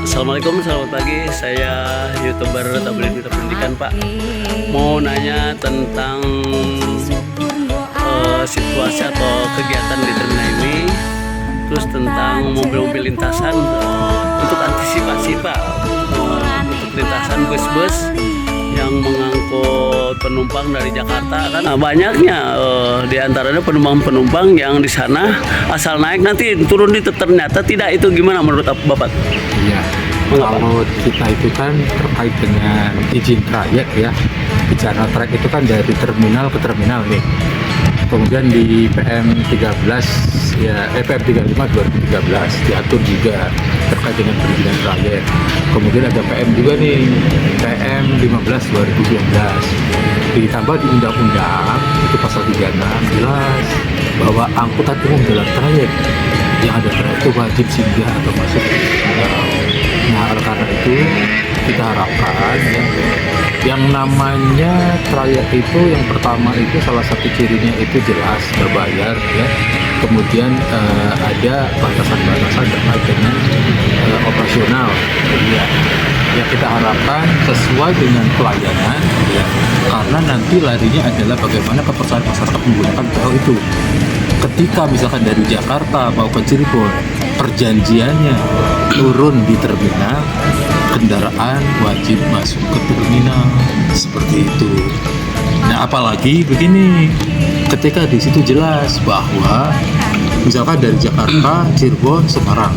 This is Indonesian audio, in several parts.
Assalamualaikum, selamat pagi. Saya YouTuber Tabligh Mitra Pendidikan, Pak. Mau nanya tentang situasi atau kegiatan di terminal ini, terus tentang mobil-mobil lintasan untuk antisipasi, Pak, untuk lintasan bus-bus yang mengangkut penumpang dari Jakarta. Kan banyaknya di antaranya penumpang-penumpang yang di sana asal naik nanti turun di ternyata tidak. Itu gimana menurut Bapak? Iya, kalau kita itu kan terkait dengan izin trayek ya. Bicara trayek itu kan dari terminal ke terminal nih. Kemudian di PM 13 ya, PM 35 2013 diatur juga terkait dengan perizinan trayek. Kemudian ada PM juga nih, PM 15 2012. Ditambah di undang-undang itu pasal 36 jelas bahwa angkutan umum dalam trayek yang ada trayek itu wajib singgah atau masuk ke terminal. Nah, oleh karena itu kita harapkan ya, yang namanya trayek itu yang pertama itu salah satu cirinya itu jelas berbayar ya. Kemudian ada batasan-batasan terkait dengan operasional ya. Ya kita harapkan sesuai dengan pelayanan ya, karena nanti larinya adalah bagaimana kepercayaan masyarakat menggunakan PO itu. Ketika misalkan dari Jakarta mau ke Cirebon, perjanjiannya turun di terminal, kendaraan wajib masuk ke terminal seperti itu. Nah, apalagi begini, ketika di situ jelas bahwa misalkan dari Jakarta, Cirebon, Semarang,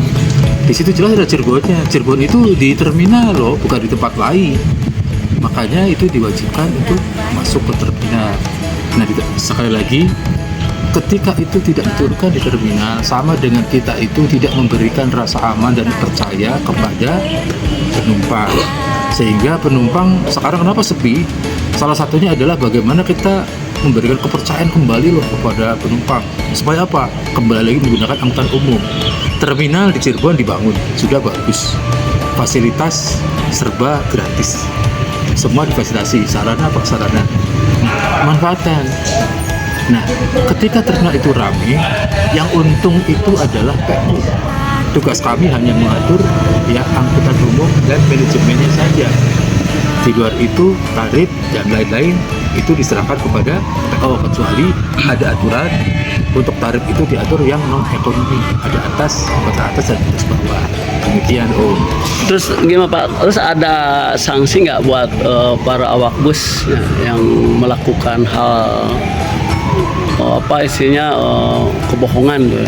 di situ jelas ada Cirebonnya. Cirebon itu di terminal loh, bukan di tempat lain. Makanya itu diwajibkan untuk masuk ke terminal. Nah, sekali lagi, ketika itu tidak diturunkan di terminal, sama dengan kita itu tidak memberikan rasa aman dan percaya kepada penumpang. Sehingga penumpang sekarang kenapa sepi? Salah satunya adalah bagaimana kita memberikan kepercayaan kembali loh kepada penumpang. Supaya apa? Kembali lagi menggunakan angkutan umum. Terminal di Cirebon dibangun, sudah bagus. Fasilitas serba gratis. Semua difasilitasi, sarana prasarana. Manfaatkan. Nah, ketika terminal itu ramai, yang untung itu adalah PO. Tugas kami hanya mengatur ya angkutan umum dan manajemennya saja. Di luar itu tarif dan lain-lain itu diserahkan kepada PO, kecuali ada aturan untuk tarif itu diatur yang non ekonomi, ada atas, batas atas dan batas bawah. Demikian Om. Terus gimana Pak? Terus ada sanksi nggak buat para awak bus yang melakukan hal apa isinya kebohongan gitu.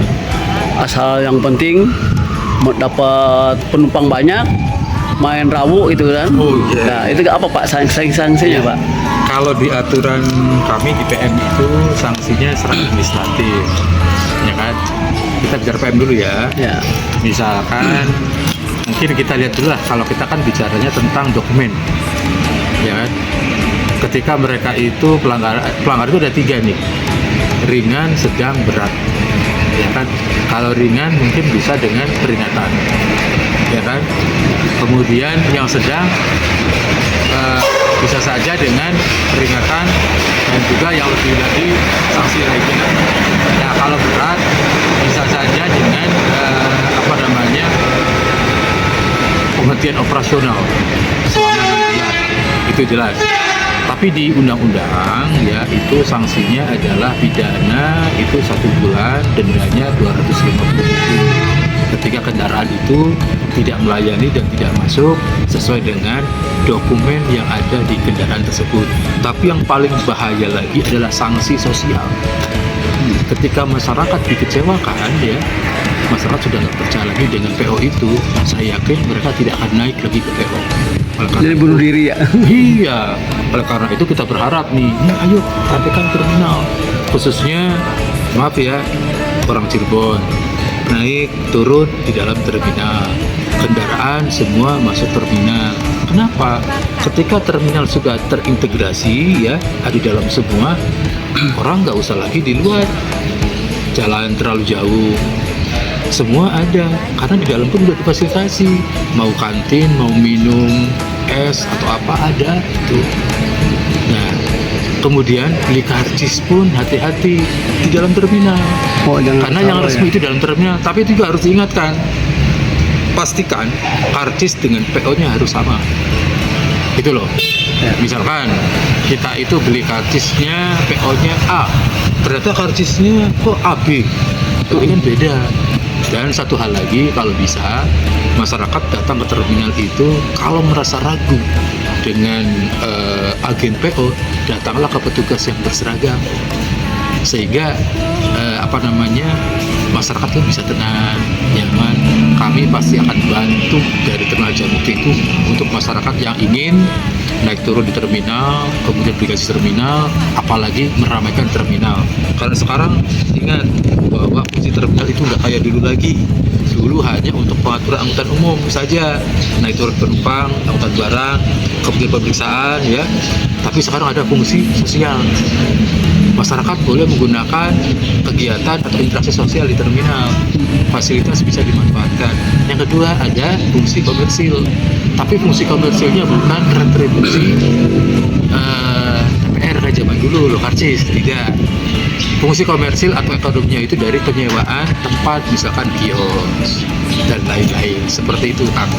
Asal yang penting dapat penumpang banyak, main rawu itu kan. Nah, itu apa Pak sanksinya Pak? Kalau di aturan kami di PM itu sanksinya secara administratif, ya kan? Kita bicara PM dulu ya. Ya. Misalkan mungkin kita lihat dulu lah, kalau kita kan bicaranya tentang dokumen, ya kan? Ketika mereka itu pelanggar itu ada 3 nih, ringan, sedang, berat, ya kan? Kalau ringan mungkin bisa dengan peringatan, ya kan? Kemudian yang sedang bisa saja dengan peringatan dan juga yang lebih lagi sanksi lainnya. Ya kalau berat bisa saja dengan penghentian operasional selama 6 bulan, itu jelas. Tapi di undang-undang ya itu sanksinya adalah pidana itu 1 bulan, dendanya 250.000 ketika kendaraan itu tidak melayani dan tidak masuk sesuai dengan dokumen yang ada di kendaraan tersebut. Tapi yang paling bahaya lagi adalah sanksi sosial. Ketika masyarakat dikecewakan ya, masyarakat sudah nggak percaya lagi dengan PO itu, saya yakin mereka tidak akan naik lagi ke PO. Jadi bunuh diri ya? Iya, oleh karena itu kita berharap nih, ayo perhatikan terminal, khususnya maaf ya, orang Cirebon naik turun di dalam terminal, kendaraan semua masuk terminal. Kenapa? Ketika terminal sudah terintegrasi ya, ada di dalam semua, orang nggak usah lagi di luar jalan terlalu jauh. Semua ada, karena di dalam pun udah difasilitasi, mau kantin, mau minum es atau apa ada itu. Nah, Kemudian beli karcis pun hati-hati di dalam terminal. Oh, jangan Karena yang salah resmi ya. itu dalam terminal, tapi itu juga harus diingatkan. Pastikan karcis dengan PO-nya harus sama. Itu loh. Ya. Misalkan kita itu beli karcisnya PO-nya A, ternyata karcisnya kok AB. Itu kan beda. Dan satu hal lagi, kalau bisa masyarakat datang ke terminal itu kalau merasa ragu dengan agen PO, datanglah ke petugas yang berseragam, sehingga masyarakat itu bisa tenang, nyaman. Kami pasti akan bantu dari Terminal Jamukti itu untuk masyarakat yang ingin naik turun di terminal, kemudian aplikasi terminal, apalagi meramaikan terminal. Karena sekarang ingat bahwa fungsi terminal itu nggak kayak dulu lagi. Dulu hanya untuk pengaturan angkutan umum saja, naik turun penumpang, angkutan barang, kemudian pemeriksaan, ya. Tapi sekarang ada fungsi sosial. Masyarakat boleh menggunakan kegiatan atau interaksi sosial di terminal. Fasilitas bisa dimanfaatkan. Yang kedua, ada fungsi komersil. Tapi fungsi komersilnya bukan retribusi TPR kayak zaman dulu, loh, karcis. Tidak. Fungsi komersil atau ekonominya itu dari penyewaan tempat, misalkan kios dan lain-lain. Seperti itu, Kang.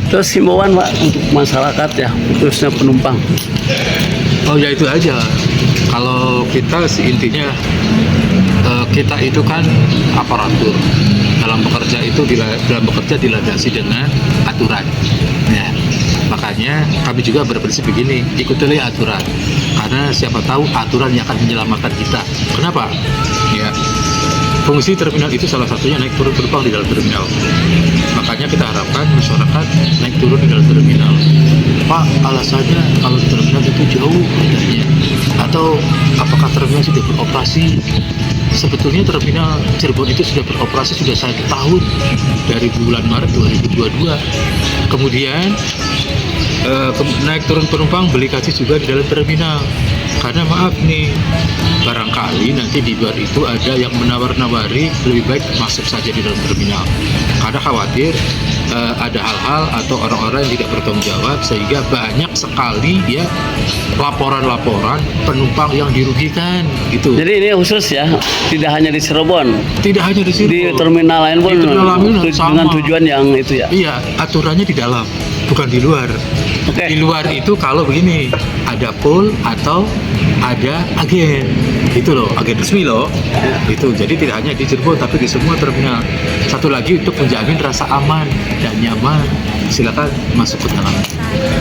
Terus himbauan Pak untuk masyarakat ya, khususnya penumpang. Oh ya, itu aja. Kalau kita sih intinya kita itu kan aparatur. Dalam bekerja dilandasi dengan aturan. Ya. Makanya kami juga berprinsip begini, ikutilah aturan. Karena siapa tahu aturan yang akan menyelamatkan kita. Kenapa? Ya. Fungsi terminal itu salah satunya naik turun penumpang di dalam terminal. Makanya kita harapkan masyarakat naik turun di dalam terminal. Pak, alasannya kalau terminal itu jauh katanya. Atau apakah terminal sudah beroperasi? Sebetulnya terminal Cirebon itu sudah beroperasi sudah 1 tahun dari bulan Maret 2022. Kemudian naik turun penumpang beli karcis juga di dalam terminal. Karena maaf nih, barangkali nanti di luar itu ada yang menawar-nawari lebih baik masuk saja di dalam terminal. Karena khawatir ada hal-hal atau orang-orang yang tidak bertanggung jawab, sehingga banyak sekali ya laporan-laporan penumpang yang dirugikan gitu. Jadi ini khusus ya, tidak hanya di Cirebon, Tidak hanya di sini, di terminal lain pun Di terminal lain dengan sama. tujuan yang itu ya. Iya, aturannya di dalam, bukan di luar. Oke. Di luar itu kalau begini, ada pool atau ada agen, itu loh, agen resmi loh. Itu jadi tidak hanya di Cirebon tapi di semua terminal. Satu lagi untuk menjamin rasa aman dan nyaman, silakan masuk ke dalam.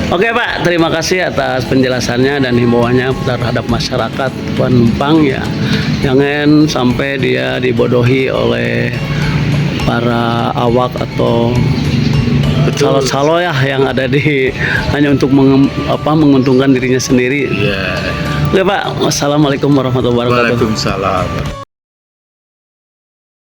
Oke Pak, terima kasih atas penjelasannya dan himbauannya terhadap masyarakat penumpang ya. Jangan sampai dia dibodohi oleh para awak atau calo-calo ya yang ada di hanya untuk menguntungkan dirinya sendiri. Iya. Oke Pak, wassalamualaikum warahmatullahi wabarakatuh. Waalaikumsalam.